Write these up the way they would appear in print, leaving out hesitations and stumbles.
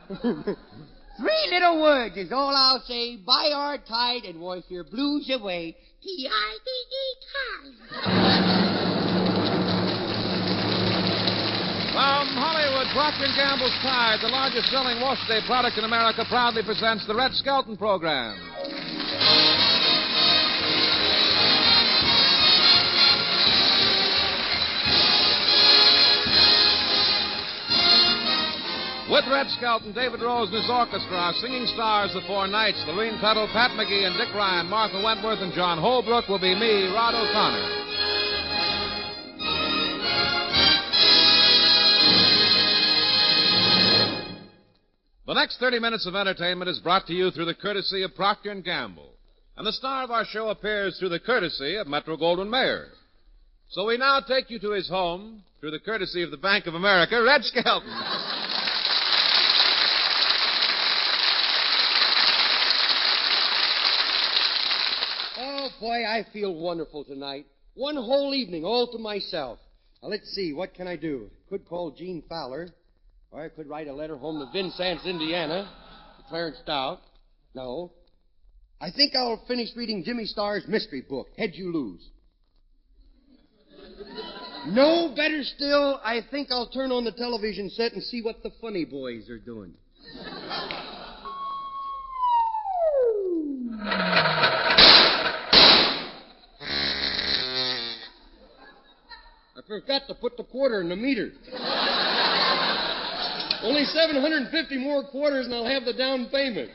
Three little words is all I'll say. Buy our tide and wash your blues away. T-I-D-E, tide. From Hollywood, Procter & Gamble's Tide, the largest selling wash day product in America, proudly presents the Red Skelton program. With Red Skelton, David Rose and his orchestra, our singing stars, the Four Knights, Lorene Tuttle, Pat McGee, and Dick Ryan, Martha Wentworth, and John Holbrook will be me, Rod O'Connor. The next 30 minutes of entertainment is brought to you through the courtesy of Procter & Gamble. And the star of our show appears through the courtesy of Metro-Goldwyn-Mayer. So we now take you to his home through the courtesy of the Bank of America, Red Skelton. Oh, boy, I feel wonderful tonight. One whole evening all to myself. Now, let's see, what can I do? Could call Gene Fowler. Or I could write a letter home to Vincennes, Indiana, to Clarence Stout. No. I think I'll finish reading Jimmy Starr's mystery book, Head You Lose. No, better still, I think I'll turn on the television set and see what the funny boys are doing. I forgot to put the quarter in the meter. Only 750 more quarters and I'll have the down payment.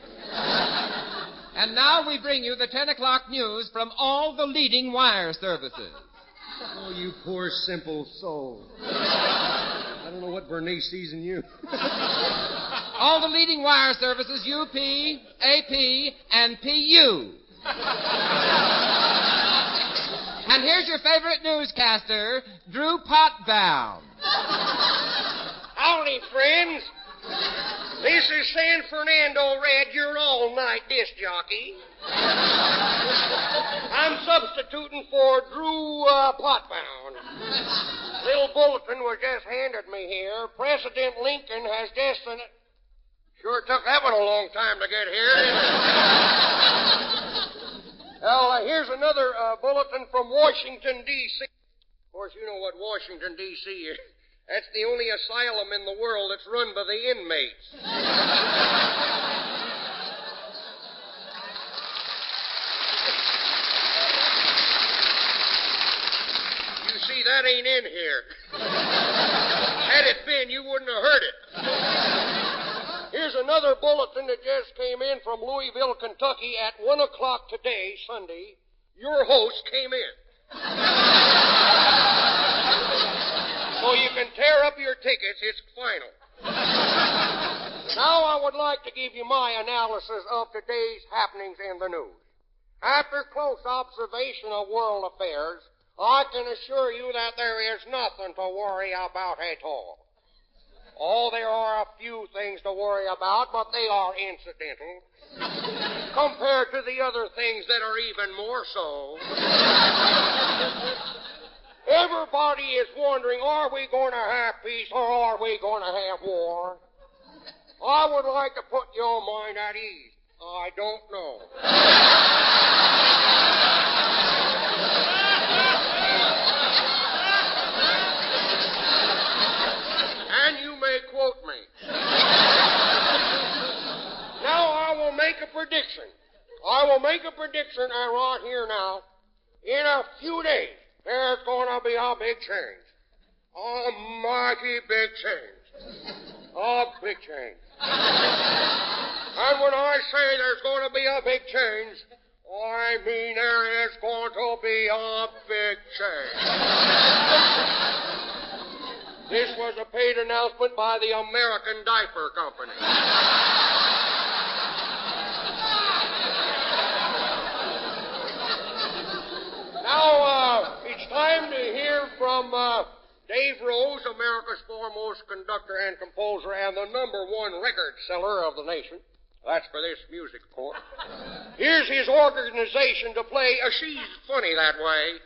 And now we bring you the 10 o'clock news from all the leading wire services. Oh, you poor, simple soul. I don't know what Bernice sees in you. All the leading wire services, UP, AP, and PU. And here's your favorite newscaster, Drew Potbound. Howdy, friends. This is San Fernando Red, your all-night disc jockey. I'm substituting for Drew Potbound. Little bulletin was just handed me here. President Lincoln has just... Sure took that one a long time to get here, didn't it? Well, here's another bulletin from Washington, D.C. Of course, you know what Washington, D.C. is. That's the only asylum in the world that's run by the inmates. You see, that ain't in here. Had it been, you wouldn't have heard it. Here's another bulletin that just came in from Louisville, Kentucky at 1 o'clock today, Sunday. Your host came in. So you can tear up your tickets. It's final. Now I would like to give you my analysis of today's happenings in the news. After close observation of world affairs, I can assure you that there is nothing to worry about at all. Oh, there are a few things to worry about, but they are incidental compared to the other things that are even more so. Everybody is wondering, are we going to have peace or are we going to have war? I would like to put your mind at ease. I don't know. And you may quote me. Now I will make a prediction. And right here now, in a few days, there's going to be a big change. A mighty big change. A big change. And when I say there's going to be a big change, I mean there is going to be a big change. This was a paid announcement by the American Diaper Company. Now, it's time to hear from Dave Rose, America's foremost conductor and composer and the #1 record seller of the nation. That's for this music, of course. Here's his organization to play She's Funny That Way.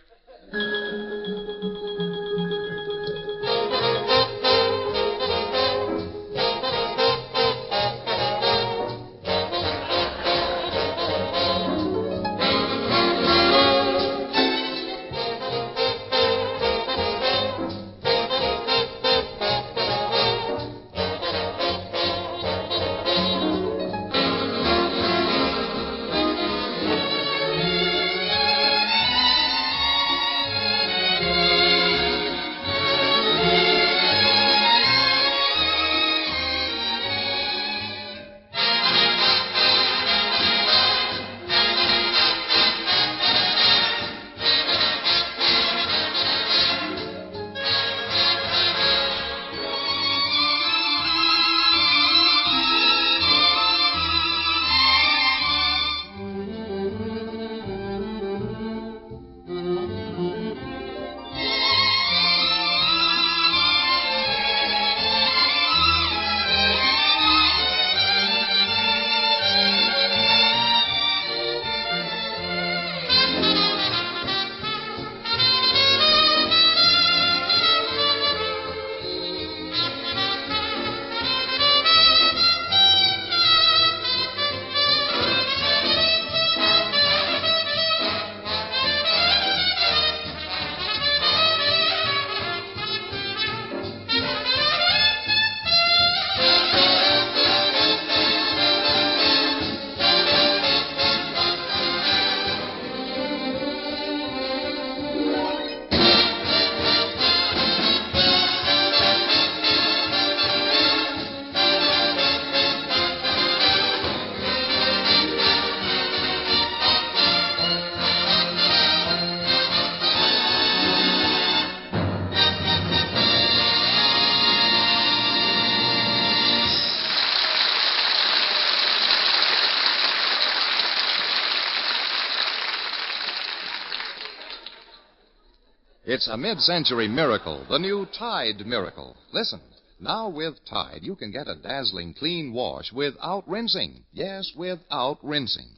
It's a mid-century miracle, the new Tide miracle. Listen, now with Tide, you can get a dazzling clean wash without rinsing. Yes, without rinsing.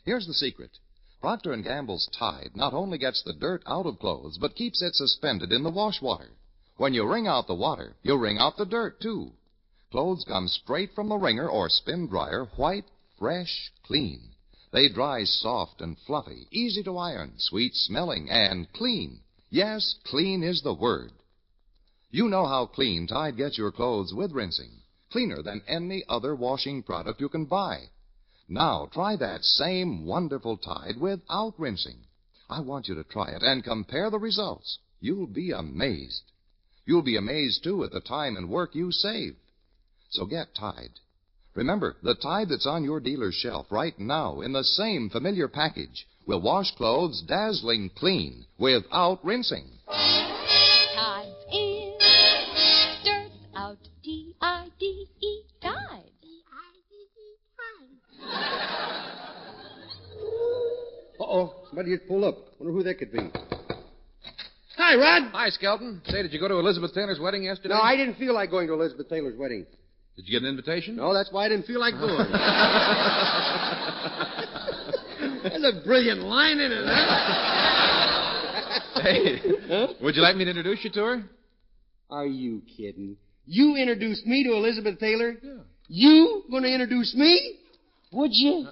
Here's the secret. Procter & Gamble's Tide not only gets the dirt out of clothes, but keeps it suspended in the wash water. When you wring out the water, you wring out the dirt, too. Clothes come straight from the wringer or spin dryer, white, fresh, clean. They dry soft and fluffy, easy to iron, sweet-smelling, and clean. Yes, clean is the word. You know how clean Tide gets your clothes with rinsing. Cleaner than any other washing product you can buy. Now, try that same wonderful Tide without rinsing. I want you to try it and compare the results. You'll be amazed. You'll be amazed, too, at the time and work you save. So get Tide. Remember, the Tide that's on your dealer's shelf right now in the same familiar package will wash clothes dazzling clean without rinsing. Tide is dirt out, D-I-D-E, Tide. Uh-oh, somebody just pulled up. Wonder who that could be. Hi, Rod. Hi, Skelton. Say, did you go to Elizabeth Taylor's wedding yesterday? No, I didn't feel like going to Elizabeth Taylor's wedding. Did you get an invitation? No, that's why I didn't feel like going. There's a brilliant line in it, huh? Hey, Huh? Would you like me to introduce you to her? Are you kidding? You introduced me to Elizabeth Taylor? Yeah. You going to introduce me? Would you?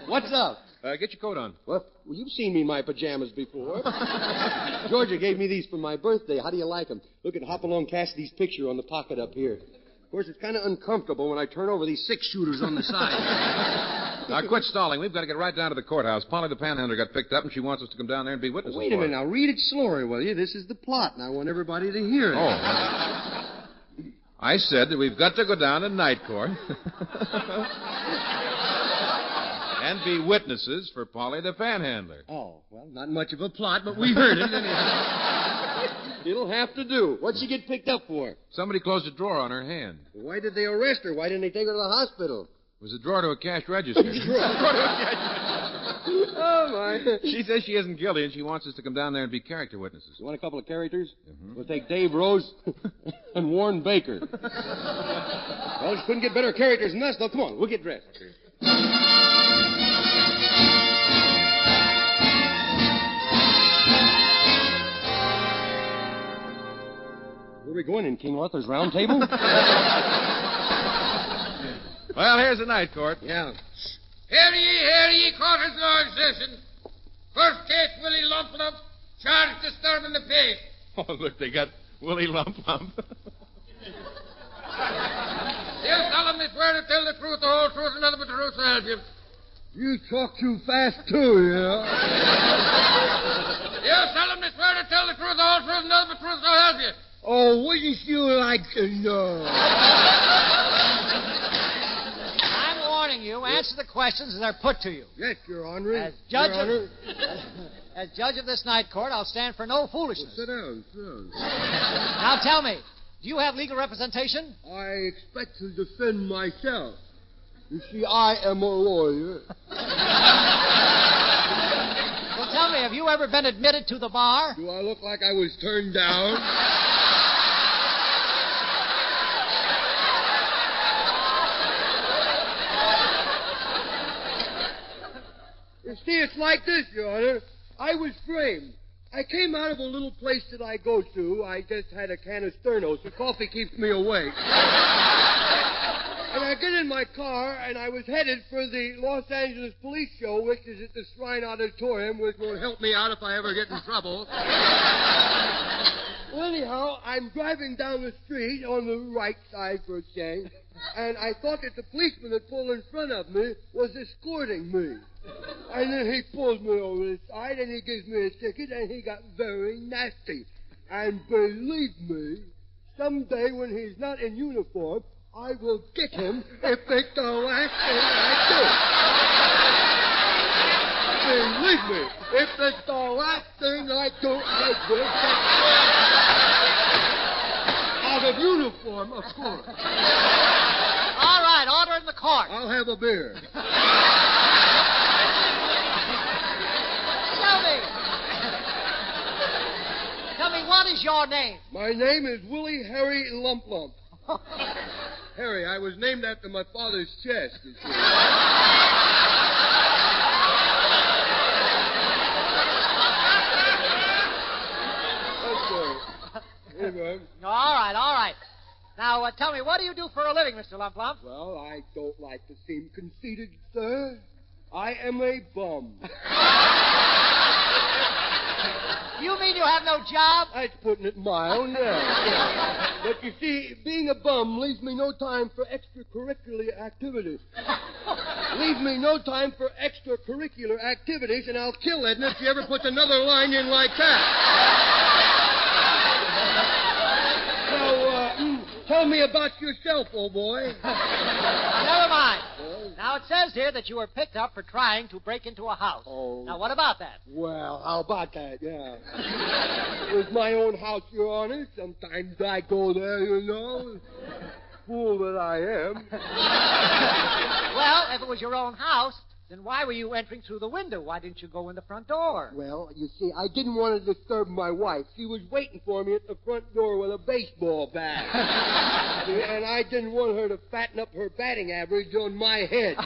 What's up? Get your coat on. Well, you've seen me in my pajamas before. Georgia gave me these for my birthday. How do you like them? Look at Hopalong Cassidy's picture on the pocket up here. Of course, it's kind of uncomfortable when I turn over these six-shooters on the side. Now, quit stalling. We've got to get right down to the courthouse. Polly the panhandler got picked up, and she wants us to come down there and be witnesses. Wait a minute now. Read it slower, will you? This is the plot, and I want everybody to hear it. Oh. I said that we've got to go down to night court and be witnesses for Polly the panhandler. Oh, well, not much of a plot, but we heard it anyhow. It'll have to do. What'd she get picked up for? Somebody closed a drawer on her hand. Why did they arrest her? Why didn't they take her to the hospital? It was a drawer to a cash register. Oh, my. She says she isn't guilty, and she wants us to come down there and be character witnesses. You want a couple of characters? Mm-hmm. We'll take Dave Rose and Warren Baker. Well, she couldn't get better characters than us, though. Come on, we'll get dressed. Okay. Where are we going, in King Arthur's Round Table? Well, here's the night court. Yeah. Hear ye, court is now in session. First case, Willie Lump Lump, charged disturbing the peace. Oh, look, they got Willie Lump Lump. You solemnly swear to tell the truth, the whole truth, and nothing but the truth, so help you. You talk too fast, too, you know. You solemnly swear to tell the truth, the whole truth, and nothing but the truth, so help you. Oh, wouldn't you like to know? I'm warning you. Answer the questions as they're put to you. Yes, Your Honor. As judge Your Honor. as judge of this night court, I'll stand for no foolishness. Sit down, sit down. Now tell me, do you have legal representation? I expect to defend myself. You see, I am a lawyer. Well, tell me, have you ever been admitted to the bar? Do I look like I was turned down? You see, it's like this, Your Honor. I was framed. I came out of a little place that I go to. I just had a can of Sternos. The coffee keeps me awake. And I get in my car, and I was headed for the Los Angeles Police Show, which is at the Shrine Auditorium, which will help me out if I ever get in trouble. Well, anyhow, I'm driving down the street on the right side for a change, and I thought that the policeman that pulled in front of me was escorting me. And then he pulls me over the side, and he gives me a ticket, and he got very nasty. And believe me, someday when he's not in uniform, I will get him if it's the last thing I do. Believe me, if it's the last thing I do, I will get him. Out of uniform, of course. All right, order in the court. I'll have a beer. Tell me, me, what is your name? My name is Willie Harry Lump Lump. Harry, I was named after my father's chest, you see. Here you go. All right. Now, tell me, what do you do for a living, Mr. Lump Lump? Well, I don't like to seem conceited, sir. I am a bum. You mean you have no job? That's putting it mild, yeah. But you see, being a bum leaves me no time for extracurricular activities. And I'll kill Edna if she ever puts another line in like that. Tell me about yourself, old boy. Never mind. Now, it says here that you were picked up for trying to break into a house. Oh. Now, what about that? Well, how about that, yeah. It was my own house, Your Honor. Sometimes I go there, you know. Fool that I am. Well, if it was your own house, then why were you entering through the window? Why didn't you go in the front door? Well, you see, I didn't want to disturb my wife. She was waiting for me at the front door with a baseball bat. And I didn't want her to fatten up her batting average on my head.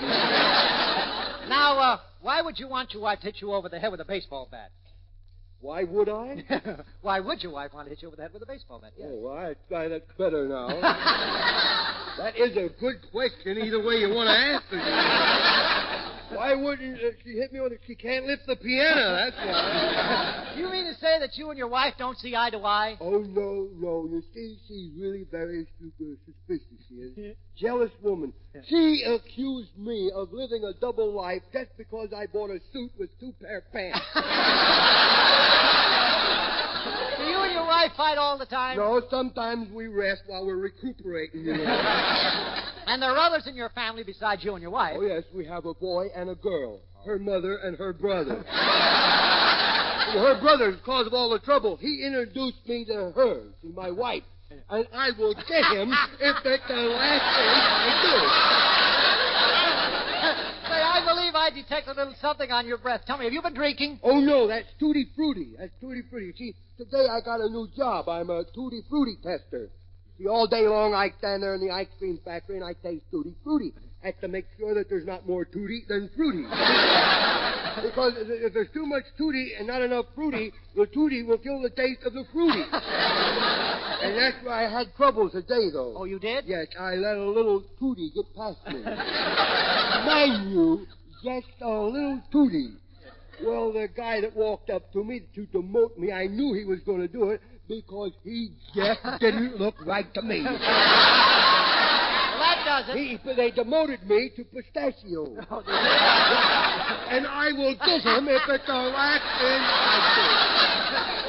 Now, why would you want your wife to hit you over the head with a baseball bat? Why would I? Why would your wife want to hit you over the head with a baseball bat? Yes. Oh, I try that better now. That is a good question, either way you want to answer it. Why wouldn't she hit me with it? She can't lift the piano, that's why. You mean to say that you and your wife don't see eye to eye? Oh, no. You see, she's really very suspicious, she is. Jealous woman. She accused me of living a double life just because I bought a suit with 2 pair of pants. Do you and your wife fight all the time? No, sometimes we rest while we're recuperating, you know. And there are others in your family besides you and your wife? Oh, yes, we have a boy and a girl. Her mother and her brother. Her brother's the cause of all the trouble. He introduced me to her, to my wife. And I will get him if that's the last thing I do. Say, I believe I detect a little something on your breath. Tell me, have you been drinking? Oh, no, that's Tutti Frutti. See, today I got a new job. I'm a Tutti Frutti tester. See, all day long I stand there in the ice cream factory and I taste Tutti Frutti. I have to make sure that there's not more Tutti than Fruity. Because if there's too much Tutti and not enough Fruity, the Tutti will kill the taste of the Fruity. And that's why I had trouble today, though. Oh, you did? Yes, I let a little Tutti get past me. Mind you, just a little Tutti. Well, the guy that walked up to me to demote me, I knew he was going to do it because he just didn't look right to me. Well, that does it. They demoted me to pistachio. Oh, and I will get him if it's the last thing I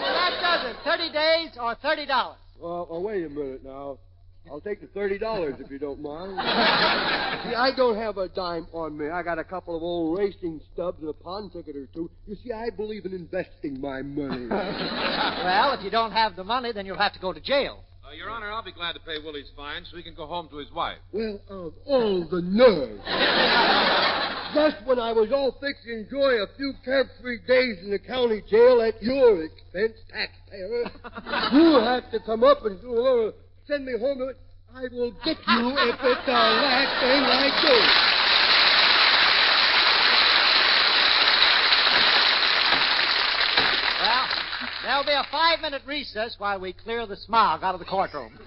Well, that does it. 30 days or $30. Well, wait a minute now. I'll take the $30 if you don't mind. See, I don't have a dime on me. I got a couple of old racing stubs and a pawn ticket or two. You see, I believe in investing my money. Well, if you don't have the money, then you'll have to go to jail. Your Honor, I'll be glad to pay Willie's fine so he can go home to his wife. Well, of all the nerve. Just when I was all fixed to enjoy a few carefree days in the county jail at your expense, taxpayer, you have to come up and send me home to it. I will get you if it's the last thing I do. Well, there'll be a 5-minute recess while we clear the smog out of the courtroom.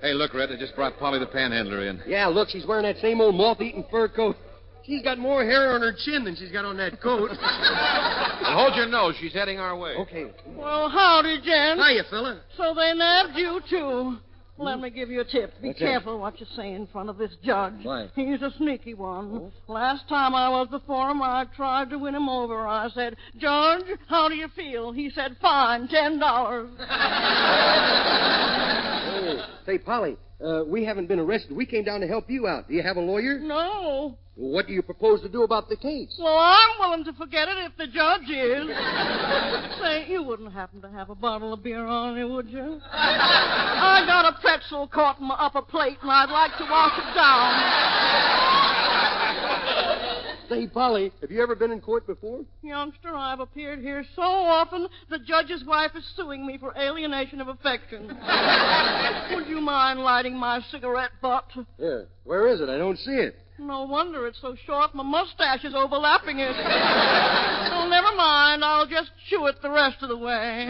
Hey, look, Red, I just brought Polly the panhandler in. Yeah, look, she's wearing that same old moth-eaten fur coat. She's got more hair on her chin than she's got on that coat. Well, hold your nose. She's heading our way. Okay. Well, howdy, gents. Hiya, fella. So they nabbed you, too. Let me give you a tip. Be What's careful what you say in front of this judge. Why? He's a sneaky one. Last time I was before him, I tried to win him over. I said, Judge, how do you feel? He said, fine, $10. Say, Polly, we haven't been arrested. We came down to help you out. Do you have a lawyer? No. Well, what do you propose to do about the case? Well, I'm willing to forget it if the judge is. Say, you wouldn't happen to have a bottle of beer on you, would you? I got a pretzel caught in my upper plate, and I'd like to wash it down. Say, Polly, have you ever been in court before? Youngster, I've appeared here so often, the judge's wife is suing me for alienation of affection. Would you mind lighting my cigarette butt? Yeah. Where is it? I don't see it. No wonder it's so short. My mustache is overlapping it. Oh, never mind. I'll just chew it the rest of the way.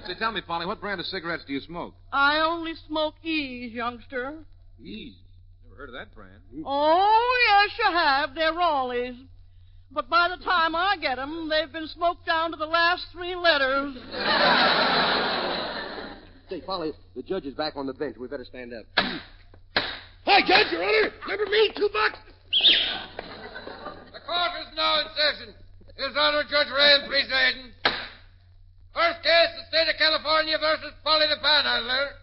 Say, tell me, Polly, what brand of cigarettes do you smoke? I only smoke E's, youngster. Ease. Never heard of that brand. Oh, yes, you have. They're Raleigh's. But by the time I get them, they've been smoked down to the last 3 letters. Say, Polly, the judge is back on the bench. We better stand up. Hi, Judge, Your Honor. Remember me? $2. The court is now in session. His Honor, Judge Ryan presiding. First case, the State of California versus Polly the Panhandler.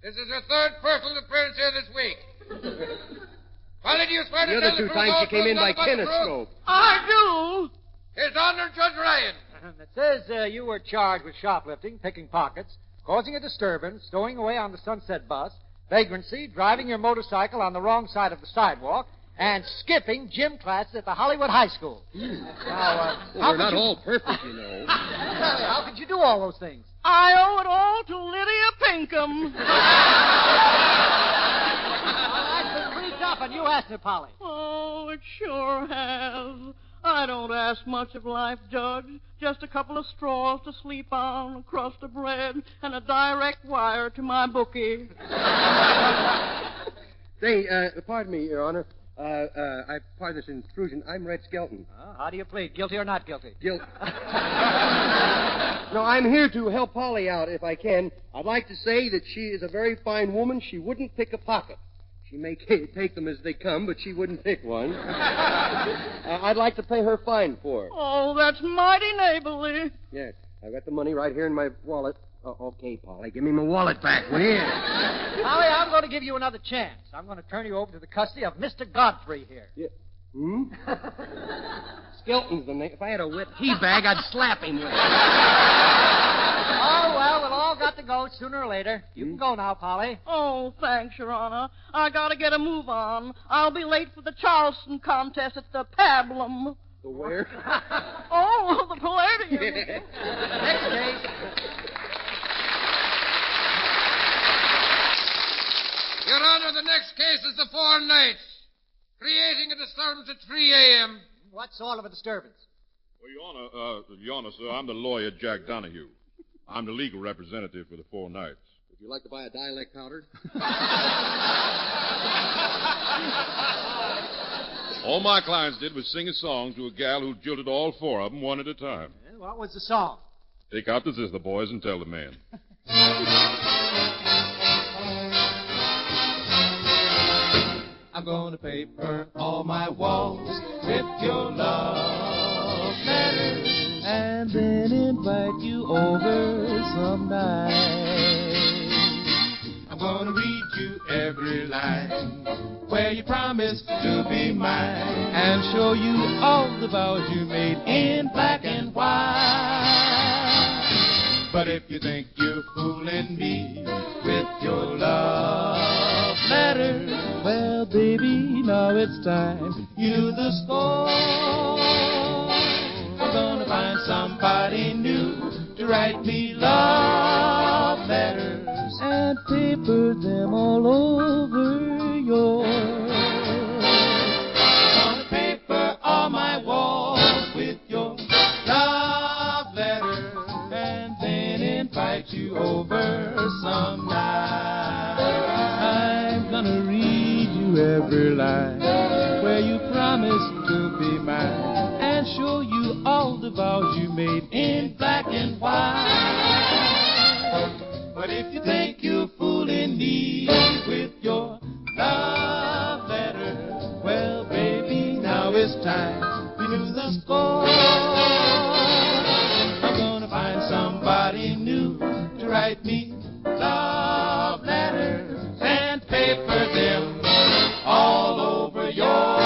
This is her 3rd personal appearance here this week. Polly, do you swear to The tell other 2 truth, times whole she came truth, in by nothing but the truth? kinescope. I do. His Honor, Judge Ryan. It says you were charged with shoplifting, picking pockets, causing a disturbance, stowing away on the Sunset bus, vagrancy, driving your motorcycle on the wrong side of the sidewalk, and skipping gym classes at the Hollywood High School. Now, Well, we're not all perfect, you know. How could you do all those things? I owe it all to Lydia Pinkham. That's been pretty tough on you, hasn't it, Polly? Oh, it sure has. I don't ask much of life, Judge. Just a couple of straws to sleep on, a crust of bread, and a direct wire to my bookie. Say, pardon me, Your Honor. I pardon this intrusion. I'm Red Skelton. How do you plead, guilty or not guilty? No, I'm here to help Polly out if I can. I'd like to say that she is a very fine woman. She wouldn't pick a pocket. She may take them as they come, but she wouldn't pick one. I'd like to pay her fine for it. Oh, that's mighty neighborly. Yes, I've got the money right here in my wallet. Oh, okay, Polly, give me my wallet back, will you? Polly, I'm going to give you another chance. I'm going to turn you over to the custody of Mr. Godfrey here. Yeah. Skelton's the name. If I had a wet tea bag, I'd slap him with it. Oh, well, we've all got to go sooner or later. You can go now, Polly. Oh, thanks, Your Honor. I gotta get a move on. I'll be late for the Charleston contest at the Pablum. The where? Oh, the Palladium. Next case. Your Honor, the next case is the 4 Knights, creating a disturbance at 3 a.m. What sort of a disturbance? Well, Your Honor, sir, I'm the lawyer, Jack Donahue. I'm the legal representative for the 4 Knights. Would you like to buy a dialect powder? All my clients did was sing a song to a gal who jilted all 4 of them one at a time. What was the song? Take out the zither, boys, and tell the man. I'm gonna paper all my walls with your love letters, and then invite you over some night. I'm gonna read you every line where you promised to be mine, and show you all the vows you made in black and white. But if you think you're fooling me with your love letters, well, baby, now it's time you knew the score. I'm gonna find somebody new to write me love letters and paper them all over yours. Gonna paper all my walls with your love letters and then invite you over some night. I'm gonna read you every line where you promised to be mine, and show you all the vows you made in black and white. But if you think you're fooling me with your love letter, well, baby, now it's time you knew the score. I'm gonna find somebody new to write me love letters and paper them all over yours.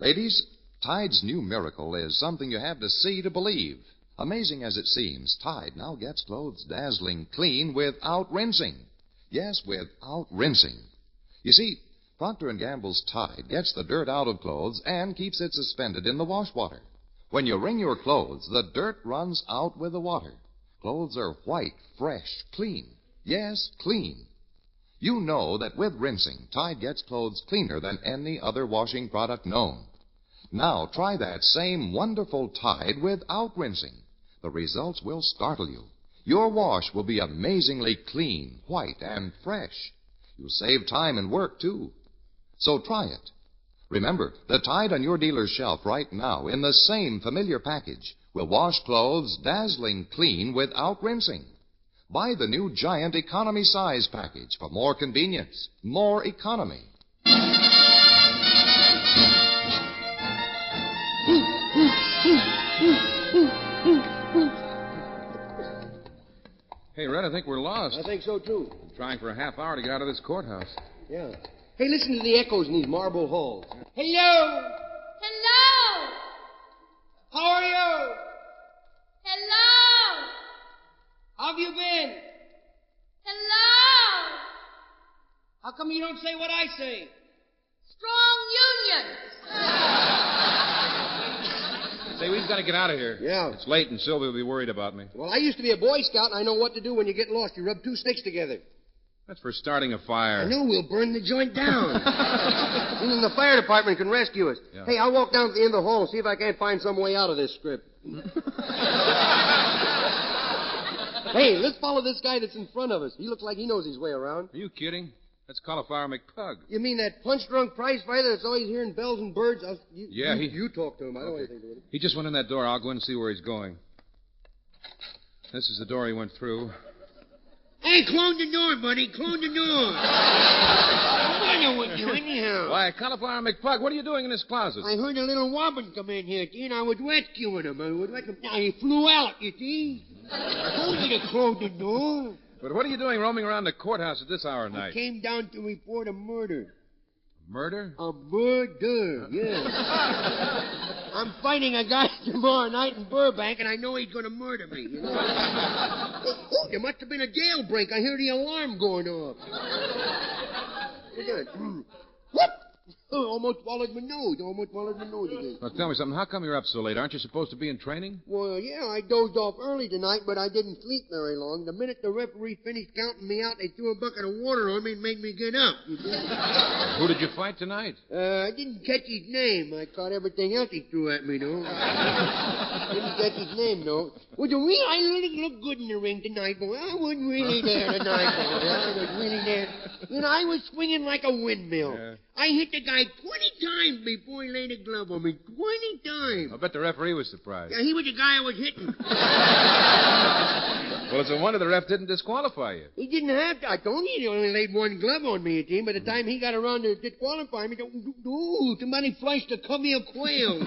Ladies, Tide's new miracle is something you have to see to believe. Amazing as it seems, Tide now gets clothes dazzling clean without rinsing. Yes, without rinsing. You see, Procter & Gamble's Tide gets the dirt out of clothes and keeps it suspended in the wash water. When you wring your clothes, the dirt runs out with the water. Clothes are white, fresh, clean. Yes, clean. You know that with rinsing, Tide gets clothes cleaner than any other washing product known. Now try that same wonderful Tide without rinsing. The results will startle you. Your wash will be amazingly clean, white, and fresh. You'll save time and work, too. So try it. Remember, the Tide on your dealer's shelf right now, in the same familiar package, will wash clothes dazzling clean without rinsing. Buy the new giant economy size package for more convenience, more economy. Hey, Red, I think we're lost. I think so, too. Been trying for a half hour to get out of this courthouse. Yeah. Hey, listen to the echoes in these marble halls. Hello. Hello! How are you? Hello! How have you been? Hello! How come you don't say what I say? Strong union! Say, we've got to get out of here. Yeah. It's late, and Sylvia will be worried about me. Well, I used to be a Boy Scout, and I know what to do when you get lost. You rub two sticks together. That's for starting a fire. I know, we'll burn the joint down. Even the fire department can rescue us. Yeah. Hey, I'll walk down to the end of the hall and see if I can't find some way out of this script. Hey, let's follow this guy that's in front of us. He looks like he knows his way around. Are you kidding? That's Cauliflower McPug. You mean that punch-drunk prize fighter that's always hearing bells and birds? Yeah, You talk to him. I don't want Okay. anything to do with it. He just went in that door. I'll go in and see where he's going. This is the door he went through. Hey, close the door, buddy. Close the door. I know what you're doing anyhow. Why, Cauliflower McPug, what are you doing in this closet? I heard a little woman come in here, see, and I was rescuing him. Now, he flew out, you see. I told you to close the door. But what are you doing roaming around the courthouse at this hour of I night? came down to report a murder. Murder? A murder, yeah. I'm fighting a guy tomorrow night in Burbank, and I know he's going to murder me. You know? Oh, there must have been a jailbreak. I hear the alarm going off. Look at it. Whoop! Oh, almost swallowed my nose. Again. Well, tell me something. How come you're up so late? Aren't you supposed to be in training? Well, yeah, I dozed off early tonight, but I didn't sleep very long. The minute the referee finished counting me out, they threw a bucket of water on me and made me get up. You see? Who did you fight tonight? I didn't catch his name. I caught everything else he threw at me, though. Didn't catch his name, though. Well, I really looked good in the ring tonight, boy. I wasn't really there tonight, boy. I was really there. You know, I was swinging like a windmill. Yeah. I hit the guy 20 times before he laid a glove on me. 20 times. I'll bet the referee was surprised. Yeah, he was the guy I was hitting. Well, it's a wonder the ref didn't disqualify you. He didn't have to. I told you he only laid one glove on me, By the time he got around to disqualify me, ooh, somebody flushed a covey of quail.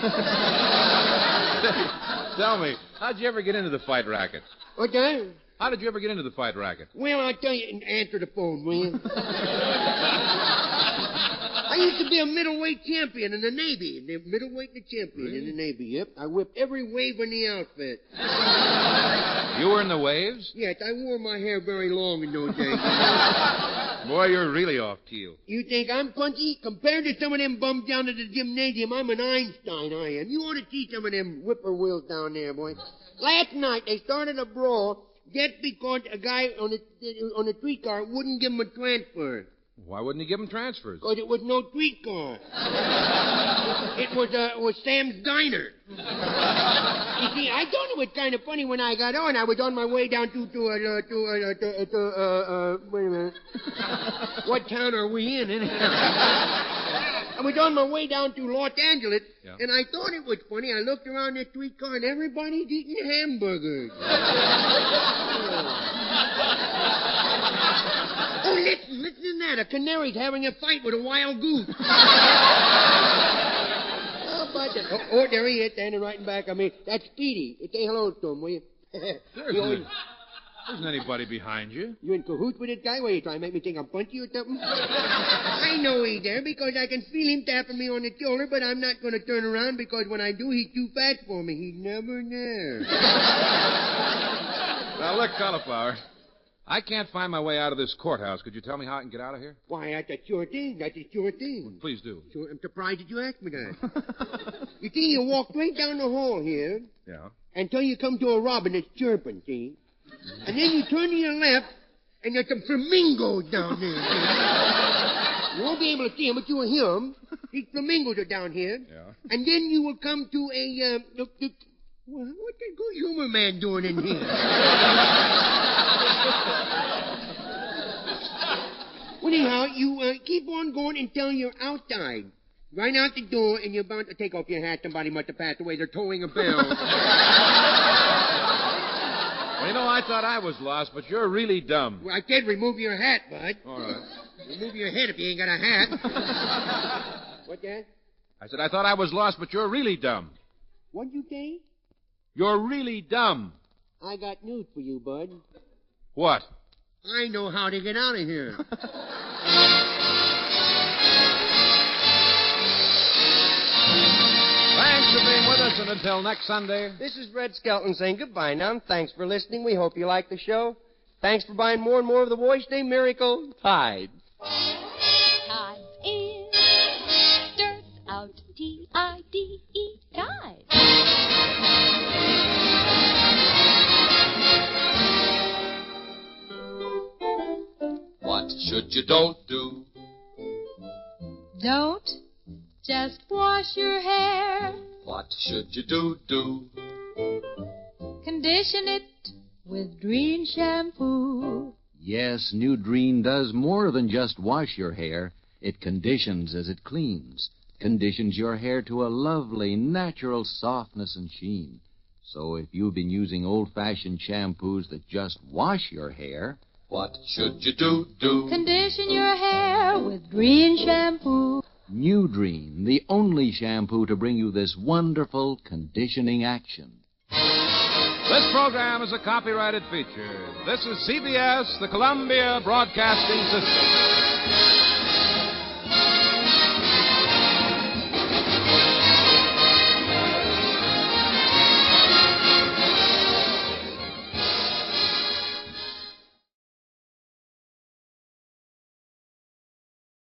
Tell me, how'd you ever get into the fight racket? What's that? How did you ever get into the fight racket? Well, I'll tell you, answer the phone, will you? I used to be a middleweight champion in the Navy. Middleweight and champion in the Navy, yep. I whipped every wave in the outfit. You were in the waves? Yes, I wore my hair very long in those days. Boy, you're really off keel. You think I'm punchy? Compared to some of them bums down at the gymnasium, I'm an Einstein, I am. You ought to see some of them whippoorwills down there, boy. Last night, they started a brawl just because a guy on a streetcar wouldn't give him a transfer. Why wouldn't he give him transfers? Because it was no streetcar. It was Sam's Diner. You see, I thought it was kind of funny when I got on. I was on my way down wait a minute. What town are we in? I was on my way down to Los Angeles, and I thought it was funny. I looked around that streetcar, and everybody's eating hamburgers. Oh, listen to that. A canary's having a fight with a wild goose. Oh, there he is, standing right in back of me. That's Speedy. Say hello to him, will you? There isn't anybody behind you. You in cahoots with this guy? What, you trying to make me think I'm punchy or something? I know he's there because I can feel him tapping me on the shoulder, but I'm not going to turn around because when I do, he's too fast for me. He's never there. Now, look, Cauliflower. I can't find my way out of this courthouse. Could you tell me how I can get out of here? Why, that's a sure thing. That's a sure thing. Well, please do. Sure, I'm surprised that you asked me that. You see, you walk straight down the hall here Yeah. until you come to a robin that's chirping, see? And then you turn to your left, and there's some flamingos down there. See? You won't be able to see them, but you will hear them. These flamingos are down here. Yeah. And then you will come to a, what's that good humor man doing in here? Well, anyhow, you keep on going until you're outside. Right out the door, and you're about to take off your hat. Somebody must have passed away. They're tolling a bell. Well, you know, I thought I was lost, but you're really dumb. Well, I said remove your hat, bud. All right. Remove your head if you ain't got a hat. What's that? I said I thought I was lost, but you're really dumb. What'd you say? You're really dumb. I got news for you, bud. What? I know how to get out of here. Thanks for being with us, and until next Sunday. This is Red Skelton saying goodbye now, and thanks for listening. We hope you like the show. Thanks for buying more and more of the Wash Day Miracle Tide. Tide in, dirt's out, T-I-D-E, Tide. What should you don't do? Don't just wash your hair. What should you do? Condition it with Dreen shampoo. Yes, New Dreen does more than just wash your hair. It conditions as it cleans. Conditions your hair to a lovely, natural softness and sheen. So if you've been using old-fashioned shampoos that just wash your hair... What should you do? Condition your hair with Dreen shampoo. New Dreen, the only shampoo to bring you this wonderful conditioning action. This program is a copyrighted feature. This is CBS, the Columbia Broadcasting System.